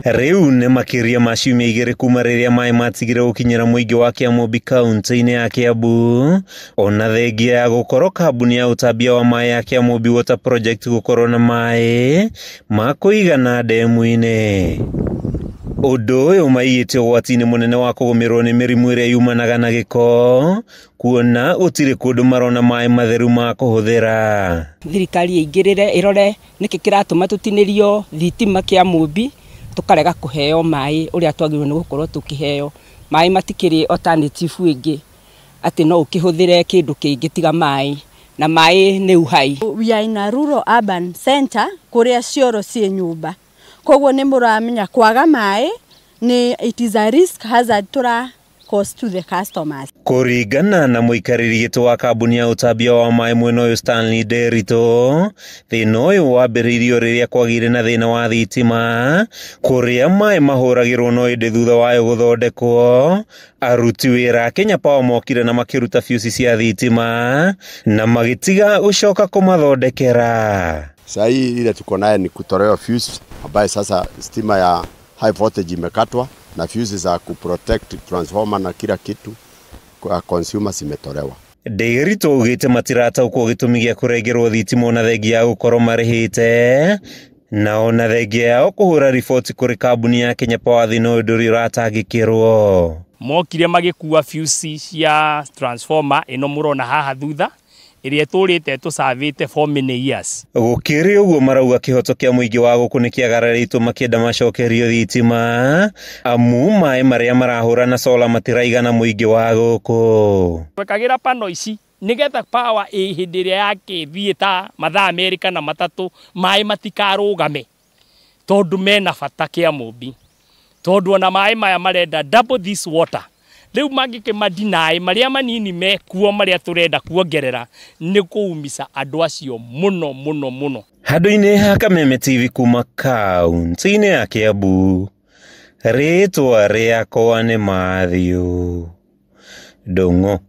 Riu nĩ makĩria ma ciumia igĩrĩ kuma rĩrĩa maĩ matigire gũkinyĩra mũingĩ wa Kiambu kaunti-inĩ ya Kiambu, ona thengia ya gũkorwo kambuni ya ũtambia wa maĩ ya Kiambu Water Project gũkorwo na maĩ ma kũigana ndemu-inĩ. Ũndũ ũyũ maigĩte ũgwati-inĩ mũnene wa kũgũmĩrwo nĩ mĩrimũ ĩrĩa yumanaga na gĩko, kuona gũtirĩ kũndũ marona maĩ matheru ma kũhũthĩra. Thirikari ĩingĩrĩre ĩrore nĩkĩ kĩratũma tũtinĩrio thitima Kiambu tukarega kuheo maĩ ũrĩa twagĩrĩirwo nĩ gũkorwo tukiheo. Maĩ matikĩrĩ alternative ĩngĩ atĩ no ũkĩhũthĩre kĩndũ kĩngĩ tiga maĩ, na maĩ nĩ uhai. We are in a rural urban center kũrĩa cioro ciĩ nyũmba, koguo nĩ mũramenya kwaga maĩ ni it is a risk hazard cost to the customers. Kũringana na mũikarĩri gĩtĩ wa kambuni ya ũtambia wa maĩ mwena ũyũ Stanley Derito, thĩna ũyũ wambĩrĩirio rĩrĩa kwagĩire na thĩna wa thitima, kũrĩa maĩ mahũragĩrwo no ĩndĩ thutha wayo gũthondekwo, aruti wĩra a Kenya Power mokire na makĩruta fuse cia thitima na magĩtiga gũcoka kũmathondekera. Sai ile tuko naye ni kutolewa fuse ambaye sasa stima ya high voltage imekatwa na fuse za kuprotect transformer na kila kitu kwa consumers imetolewa. Derito ugĩte matirataũkwo gĩtũmi gĩa kũrengerwo thitima ona thengia ya gũkorwo marĩhĩte, na ona thengia yao kũhũra riboti kũrĩ kambuni ya Kenya Power thĩna ũyũ ndũrĩ ũratangĩkĩrwo. Mokire magĩkua fuse cia transformer ĩno mũrona haha thutha ĩrĩa tũrĩte tũcavĩte for many years. Gũkĩrĩ ũguo marauga kĩhoto kĩa mũingĩ wa gũkũ nĩ kĩagararĩtwo makĩenda macokerio thitima, amu maĩ marĩa marahũra na solar matiraigana mũingĩ wa gũkũ. Twekagĩra pano ici nĩgetha power hĩndĩ ĩrĩa yakĩthiĩ ta mathaa merĩ kana matatũ maĩ matikarũgame, tondũ mena bata Kiambu, tondũ ona maĩ maya marenda double this water. Rĩu mangĩkĩmadinaĩ marĩa manini mekuo marĩa tũrenda kuongerera nĩ kũumica andũ acio mũno mũno mũno. Handũ-inĩ ha Kameme TV kuma kaunti-inĩ ya Kiambu, rĩtwa rĩakwa nĩ Matthew Ndung'u.